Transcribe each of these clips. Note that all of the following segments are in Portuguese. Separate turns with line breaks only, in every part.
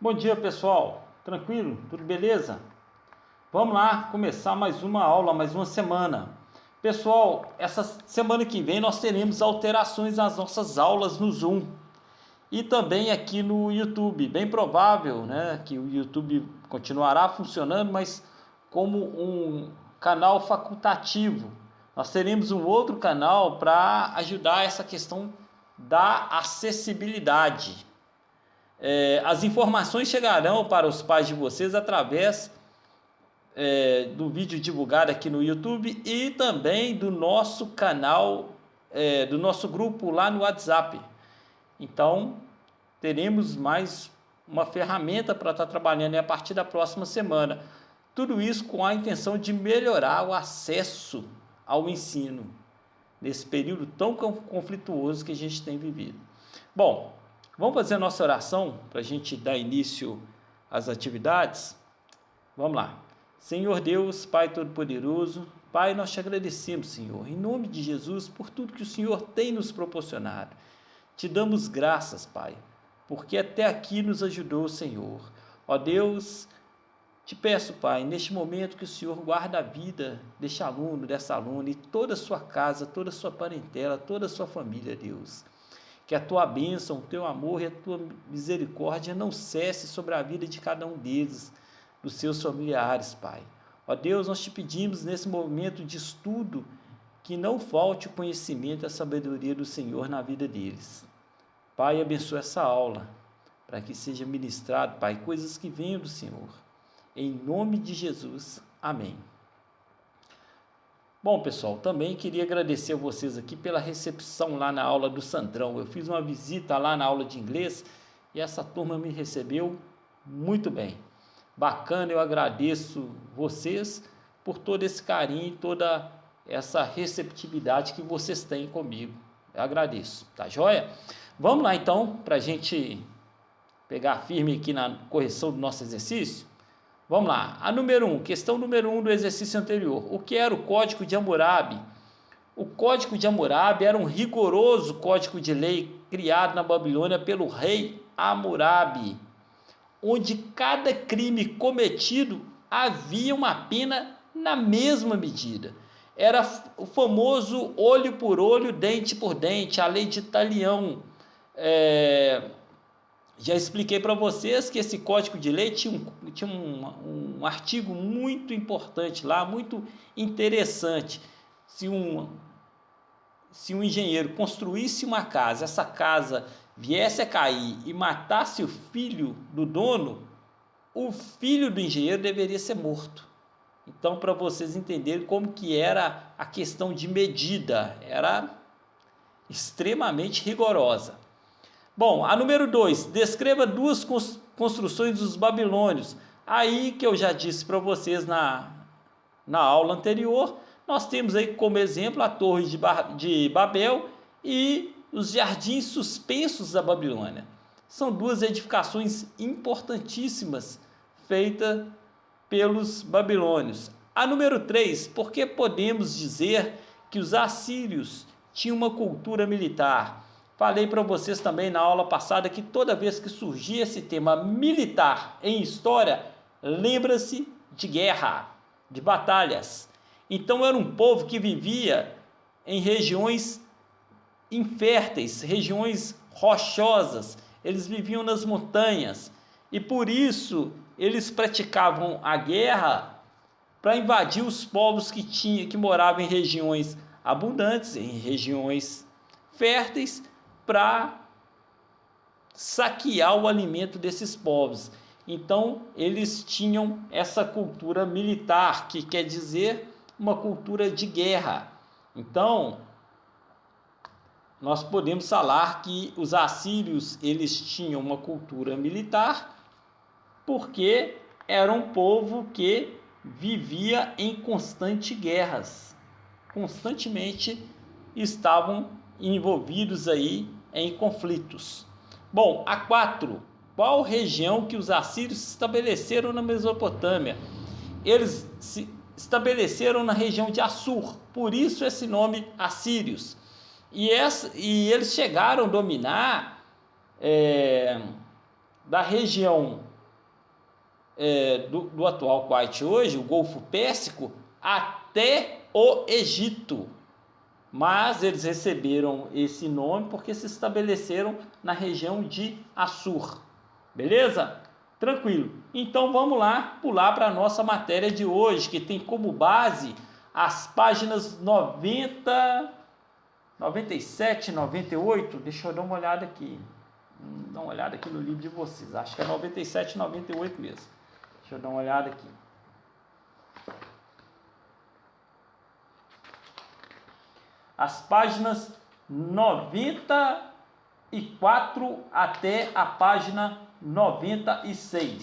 Bom dia, pessoal. Tranquilo? Tudo beleza? Vamos lá começar mais uma aula, mais uma semana. Pessoal, essa semana que vem nós teremos alterações nas nossas aulas no Zoom e também aqui no YouTube. Bem provável, né, que o YouTube continuará funcionando, mas como um canal facultativo. Nós teremos um outro canal para ajudar essa questão da acessibilidade. As informações chegarão para os pais de vocês através do vídeo divulgado aqui no YouTube e também do nosso canal, do nosso grupo lá no WhatsApp. Então, teremos mais uma ferramenta para estar trabalhando a partir da próxima semana. Tudo isso com a intenção de melhorar o acesso ao ensino nesse período tão conflituoso que a gente tem vivido. Bom, vamos fazer a nossa oração para a gente dar início às atividades? Vamos lá. Senhor Deus, Pai Todo-Poderoso, Pai, nós te agradecemos, Senhor, em nome de Jesus, por tudo que o Senhor tem nos proporcionado. Te damos graças, Pai, porque até aqui nos ajudou o Senhor. Ó Deus, te peço, Pai, neste momento que o Senhor guarda a vida deste aluno, dessa aluna e toda a sua casa, toda a sua parentela, toda a sua família, Deus. Que a tua bênção, o teu amor e a tua misericórdia não cesse sobre a vida de cada um deles, dos seus familiares, Pai. Ó Deus, nós te pedimos nesse momento de estudo que não falte o conhecimento e a sabedoria do Senhor na vida deles. Pai, abençoa essa aula, para que seja ministrado, Pai, coisas que venham do Senhor. Em nome de Jesus, amém. Bom, pessoal, também queria agradecer a vocês aqui pela recepção lá na aula do Sandrão. Eu fiz uma visita lá na aula de inglês e essa turma me recebeu muito bem. Bacana, eu agradeço vocês por todo esse carinho, toda essa receptividade que vocês têm comigo. Eu agradeço, tá joia? Vamos lá então, para a gente pegar firme aqui na correção do nosso exercício? Vamos lá, questão número 1 do exercício anterior. O que era o Código de Hammurabi? O Código de Hammurabi era um rigoroso código de lei criado na Babilônia pelo rei Hammurabi, onde cada crime cometido havia uma pena na mesma medida. Era o famoso olho por olho, dente por dente, a lei de Talião. Já expliquei para vocês que esse código de lei tinha um artigo muito importante lá, muito interessante. Se um engenheiro construísse uma casa, essa casa viesse a cair e matasse o filho do dono, o filho do engenheiro deveria ser morto. Então, para vocês entenderem como que era a questão de medida, era extremamente rigorosa. Bom, a número 2, descreva duas construções dos babilônios. Aí que eu já disse para vocês na aula anterior, nós temos aí como exemplo a Torre de Babel e os jardins suspensos da Babilônia. São duas edificações importantíssimas feitas pelos babilônios. A número 3, por que podemos dizer que os assírios tinham uma cultura militar? Falei para vocês também na aula passada que toda vez que surgia esse tema militar em história, lembra-se de guerra, de batalhas. Então era um povo que vivia em regiões inférteis, regiões rochosas, eles viviam nas montanhas e por isso eles praticavam a guerra para invadir os povos que moravam em regiões abundantes, em regiões férteis, para saquear o alimento desses povos. Então eles tinham essa cultura militar, que quer dizer uma cultura de guerra. Então nós podemos falar que os assírios eles tinham uma cultura militar porque era um povo que vivia em constantes guerras, constantemente estavam envolvidos aí em conflitos. Bom, a 4, qual região que os assírios se estabeleceram na Mesopotâmia? Eles se estabeleceram na região de Assur, por isso esse nome assírios. E eles chegaram a dominar da região do atual Kuwait hoje, o Golfo Pérsico, até o Egito. Mas eles receberam esse nome porque se estabeleceram na região de Assur. Beleza? Tranquilo. Então vamos lá pular para a nossa matéria de hoje, que tem como base as páginas 90, 97, 98. Deixa eu dar uma olhada aqui. Dá uma olhada aqui no livro de vocês. Acho que é 97, 98 mesmo. Deixa eu dar uma olhada aqui. As páginas 94 até a página 96.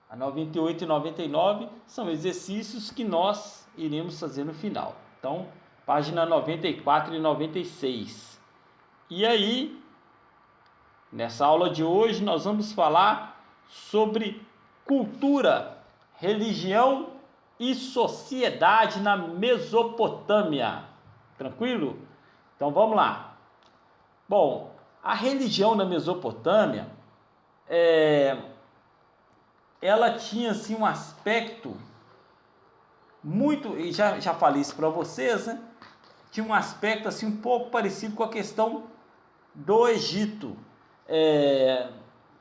A 98 e 99 são exercícios que nós iremos fazer no final. Então, página 94 e 96. E aí, nessa aula de hoje, nós vamos falar sobre cultura, religião e sociedade na Mesopotâmia. Tranquilo? Então vamos lá. Bom, a religião na Mesopotâmia, ela tinha assim um aspecto muito, e já falei isso para vocês, né? Tinha um aspecto assim um pouco parecido com a questão do Egito.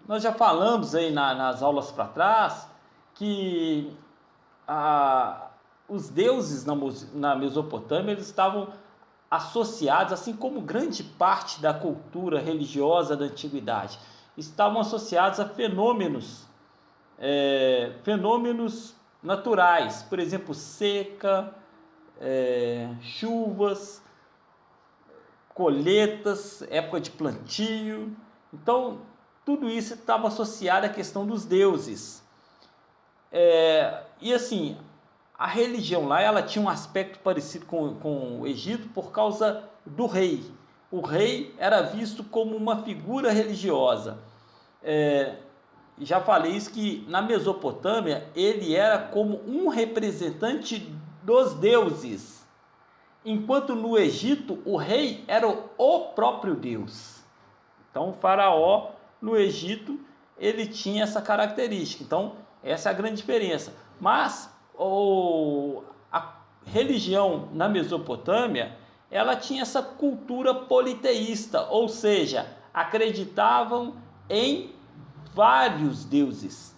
Nós já falamos aí nas aulas para trás que os deuses na Mesopotâmia eles estavam associados, assim como grande parte da cultura religiosa da antiguidade, estavam associados a fenômenos naturais, por exemplo, seca, chuvas, colheitas, época de plantio. Então, tudo isso estava associado à questão dos deuses. E assim, a religião lá ela tinha um aspecto parecido com o Egito por causa do rei. O rei era visto como uma figura religiosa. Já falei isso, que na Mesopotâmia ele era como um representante dos deuses, enquanto no Egito o rei era o próprio Deus. Então o faraó no Egito ele tinha essa característica. Então essa é a grande diferença. Mas a religião na Mesopotâmia ela tinha essa cultura politeísta, ou seja, acreditavam em vários deuses.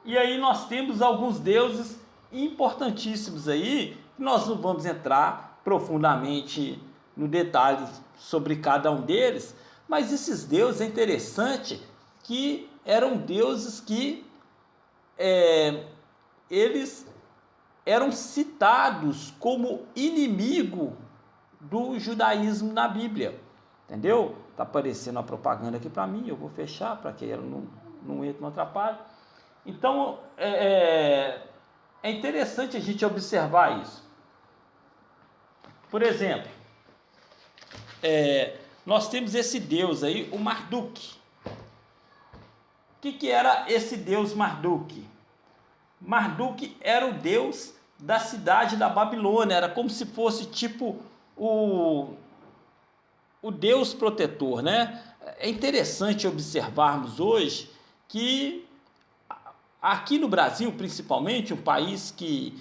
E aí nós temos alguns deuses importantíssimos aí, que nós não vamos entrar profundamente no detalhe sobre cada um deles, mas esses deuses é interessante que eram deuses que eles eram citados como inimigo do judaísmo na Bíblia, entendeu? Tá aparecendo a propaganda aqui para mim, eu vou fechar para que ela não entre, não atrapalhe. Então é interessante a gente observar isso. Por exemplo, nós temos esse deus aí, o Marduk. O que era esse deus Marduk? Marduk era o deus da cidade da Babilônia, era como se fosse tipo o deus protetor, né? É interessante observarmos hoje que aqui no Brasil, principalmente, um país que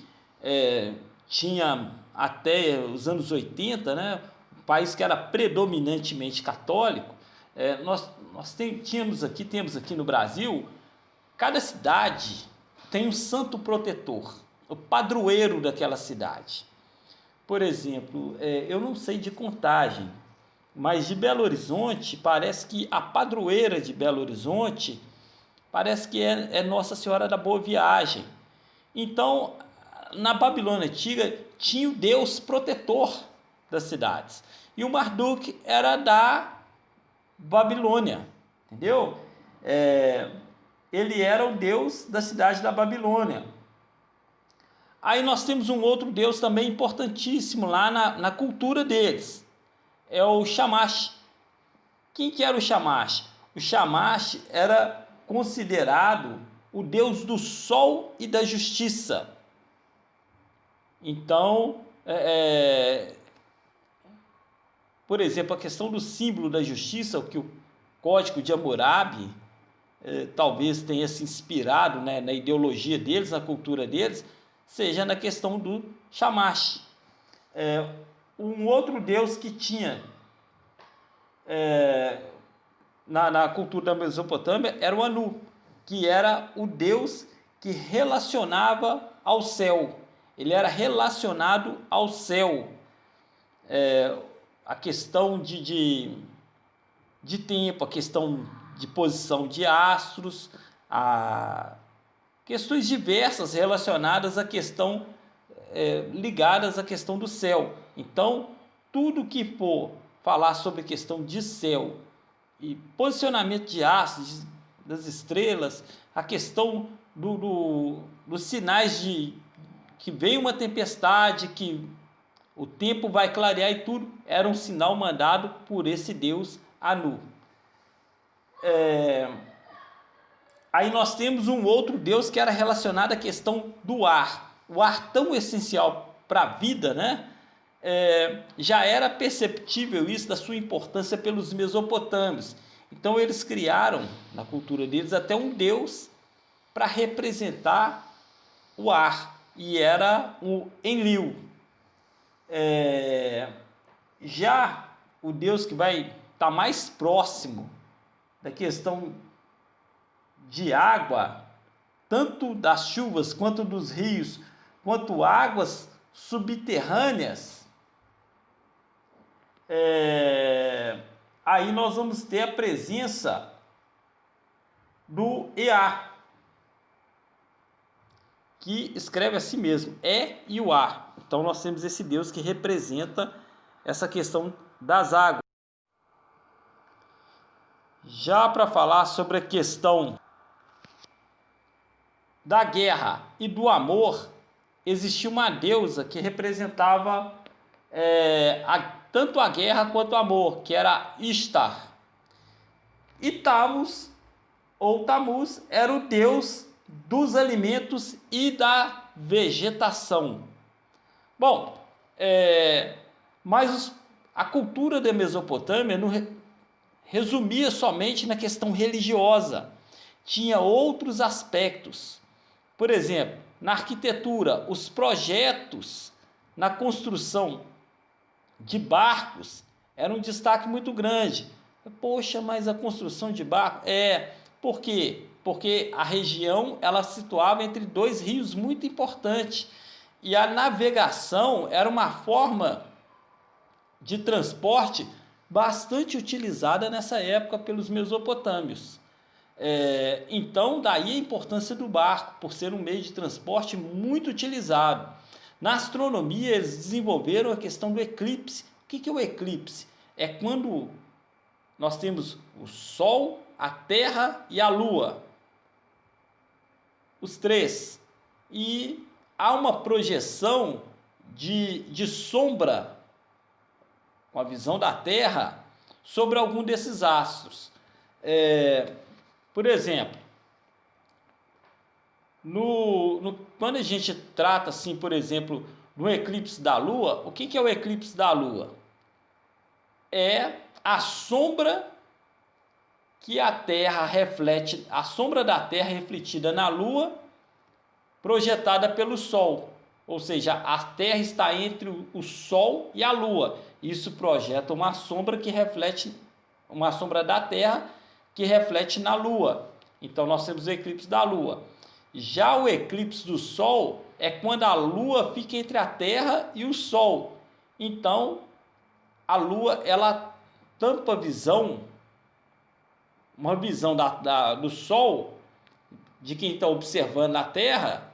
tinha até os anos 80, né? Um país que era predominantemente católico, temos aqui no Brasil, cada cidade tem um santo protetor, o padroeiro daquela cidade. Por exemplo, eu não sei de Contagem, mas de Belo Horizonte, parece que a padroeira de Belo Horizonte, parece que é Nossa Senhora da Boa Viagem. Então, na Babilônia Antiga, tinha o Deus protetor das cidades. E o Marduk era da Babilônia, entendeu? Ele era o Deus da cidade da Babilônia. Aí nós temos um outro Deus também importantíssimo lá na cultura deles. É o Shamash. Quem que era o Shamash? O Shamash era considerado o Deus do sol e da justiça. Então, por exemplo, a questão do símbolo da justiça, o que o Código de Hammurabi talvez tenha se inspirado, né, na ideologia deles, na cultura deles, seja na questão do Shamash. Um outro deus que tinha na cultura da Mesopotâmia era o Anu, que era o deus que relacionava ao céu. Ele era relacionado ao céu. A questão de tempo, a questão de posição de astros, questões diversas relacionadas à questão, ligadas à questão do céu. Então, tudo que for falar sobre questão de céu e posicionamento de astros, das estrelas, a questão dos sinais de que vem uma tempestade, que o tempo vai clarear e tudo, era um sinal mandado por esse deus Anu. Aí nós temos um outro deus que era relacionado à questão do ar. O ar tão essencial para a vida, né? Já era perceptível isso da sua importância pelos mesopotâmios. Então eles criaram, na cultura deles, até um deus para representar o ar, e era o Enlil. Já o deus que vai estar mais próximo da questão de água, tanto das chuvas, quanto dos rios, quanto águas subterrâneas, aí nós vamos ter a presença do Ea, que escreve assim mesmo, e o A. Então nós temos esse Deus que representa essa questão das águas. Já para falar sobre a questão da guerra e do amor, existia uma deusa que representava tanto a guerra quanto o amor, que era Ishtar. E Tammuz, ou Tammuz, era o deus dos alimentos e da vegetação. Bom, mas a cultura da Mesopotâmia não resumia somente na questão religiosa. Tinha outros aspectos. Por exemplo, na arquitetura, os projetos na construção de barcos eram um destaque muito grande. Poxa, mas a construção de barco... Por quê? Porque a região ela se situava entre dois rios muito importantes. E a navegação era uma forma de transporte bastante utilizada nessa época pelos mesopotâmios. Então, daí a importância do barco, por ser um meio de transporte muito utilizado. Na astronomia, eles desenvolveram a questão do eclipse. O que é o eclipse? É quando nós temos o Sol, a Terra e a Lua. Os três. E há uma projeção de sombra, com a visão da Terra, sobre algum desses astros. Por exemplo, quando a gente trata, assim, por exemplo, do eclipse da Lua, o que é o eclipse da Lua? É a sombra que a Terra reflete, a sombra da Terra refletida na Lua, projetada pelo Sol. Ou seja, a Terra está entre o Sol e a Lua. Isso projeta uma sombra que reflete, uma sombra da Terra que reflete na Lua. Então nós temos o eclipse da Lua. Já o eclipse do Sol é quando a Lua fica entre a Terra e o Sol. Então a Lua ela tampa a visão, uma visão do Sol, de quem está observando a Terra,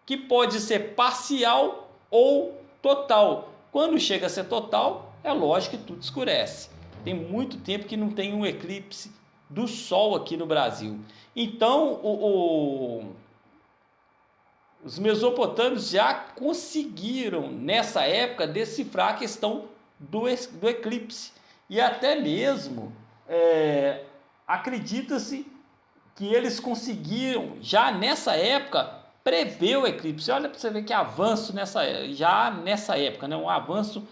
que pode ser parcial ou total. Quando chega a ser total, é lógico que tudo escurece. Tem muito tempo que não tem um eclipse do Sol aqui no Brasil. Então, os mesopotâmios já conseguiram, nessa época, decifrar a questão do eclipse. E até mesmo, acredita-se que eles conseguiram, já nessa época, prever o eclipse. Olha para você ver que avanço já nessa época, né? Um avanço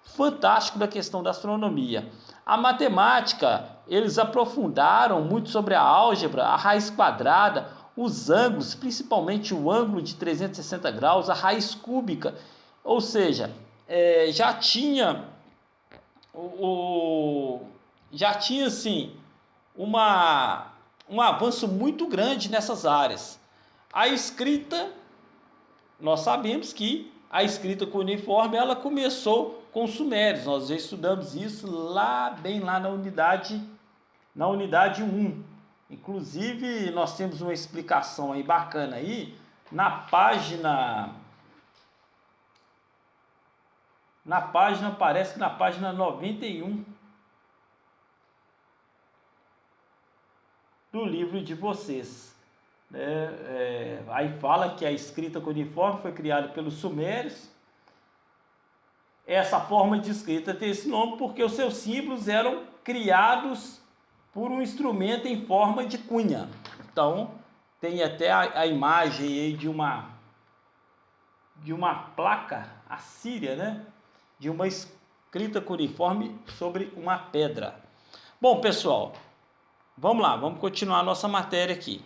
fantástico da questão da astronomia. A matemática, eles aprofundaram muito sobre a álgebra, a raiz quadrada, os ângulos, principalmente o ângulo de 360 graus, a raiz cúbica, ou seja, já tinha assim um avanço muito grande nessas áreas. A escrita, nós sabemos que a escrita cuneiforme ela começou com os sumérios. Nós já estudamos isso bem lá na unidade 1. Inclusive, nós temos uma explicação aí bacana aí parece que na página 91 do livro de vocês. Aí fala que a escrita cuneiforme foi criada pelos sumérios. Essa forma de escrita tem esse nome porque os seus símbolos eram criados por um instrumento em forma de cunha. Então, tem até a imagem aí de uma placa assíria, né? De uma escrita cuneiforme sobre uma pedra. Bom, pessoal, vamos lá, vamos continuar a nossa matéria aqui.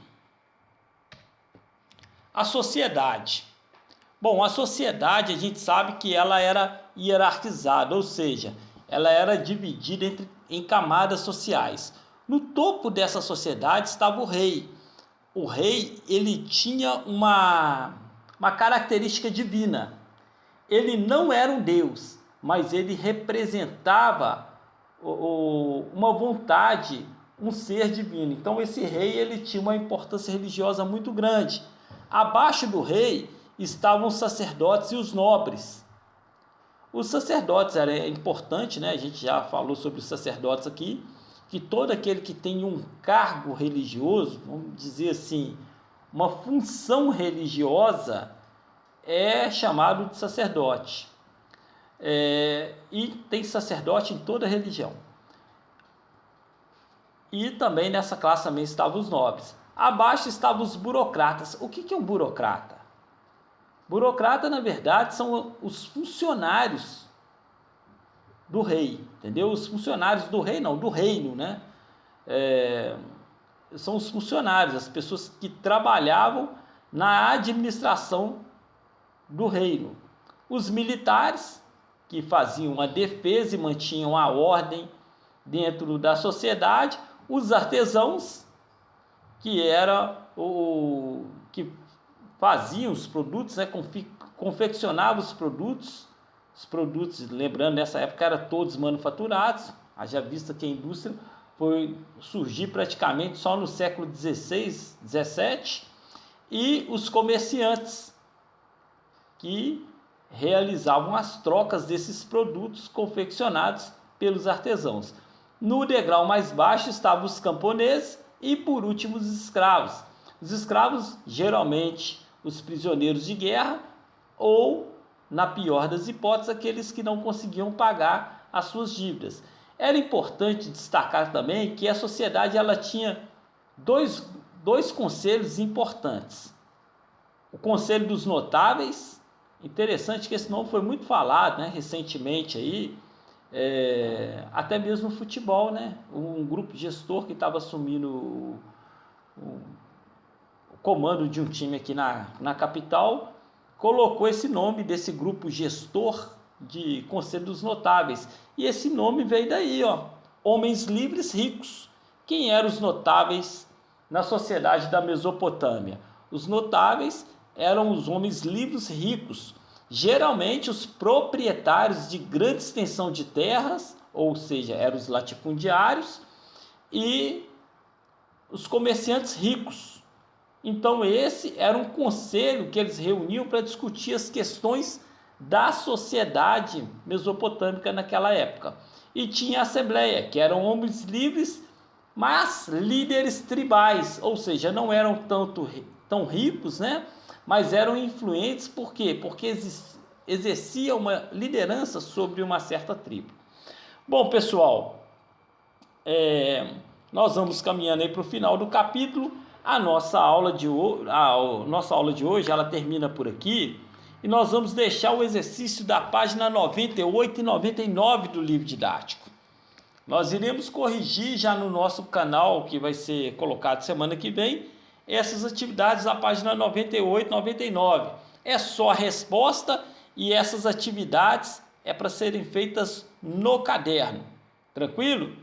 A sociedade. Bom, a sociedade a gente sabe que ela era hierarquizada, ou seja, ela era dividida em camadas sociais. No topo dessa sociedade estava o rei. O rei, ele tinha uma característica divina. Ele não era um deus, mas ele representava uma vontade, um ser divino. Então esse rei ele tinha uma importância religiosa muito grande. Abaixo do rei estavam os sacerdotes e os nobres. Os sacerdotes era importante, né? A gente já falou sobre os sacerdotes aqui, que todo aquele que tem um cargo religioso, vamos dizer assim, uma função religiosa, é chamado de sacerdote. E tem sacerdote em toda religião. E também nessa classe também estavam os nobres. Abaixo estavam os burocratas. O que é um burocrata? Burocrata, na verdade, são os funcionários do rei, entendeu? Os funcionários do rei, não, do reino, né? São os funcionários, as pessoas que trabalhavam na administração do reino. Os militares, que faziam a defesa e mantinham a ordem dentro da sociedade. Os artesãos, que era que faziam os produtos, né, confeccionavam os produtos, lembrando, nessa época eram todos manufaturados, haja vista que a indústria foi surgir praticamente só no século XVI, XVII, e os comerciantes, que realizavam as trocas desses produtos confeccionados pelos artesãos. No degrau mais baixo estavam os camponeses e, por último, os escravos. Os escravos, geralmente, os prisioneiros de guerra ou, na pior das hipóteses, aqueles que não conseguiam pagar as suas dívidas. Era importante destacar também que a sociedade ela tinha dois conselhos importantes. O Conselho dos Notáveis, interessante que esse nome foi muito falado, né, recentemente aí, até mesmo no futebol, né? Um grupo gestor que estava assumindo o comando de um time aqui na capital colocou esse nome desse grupo gestor de Conselho dos Notáveis. E esse nome veio daí, ó, homens livres ricos. Quem eram os notáveis na sociedade da Mesopotâmia? Os notáveis eram os homens livres ricos, geralmente os proprietários de grande extensão de terras, ou seja, eram os latifundiários, e os comerciantes ricos. Então esse era um conselho que eles reuniam para discutir as questões da sociedade mesopotâmica naquela época. E tinha a assembleia, que eram homens livres, mas líderes tribais, ou seja, não eram tão ricos, né? Mas eram influentes. Por quê? Porque exercia uma liderança sobre uma certa tribo. Bom, pessoal, nós vamos caminhando aí para o final do capítulo. A nossa aula de hoje ela termina por aqui, e nós vamos deixar o exercício da página 98 e 99 do livro didático. Nós iremos corrigir já no nosso canal, que vai ser colocado semana que vem, essas atividades da página 98, 99. É só a resposta e essas atividades é para serem feitas no caderno. Tranquilo?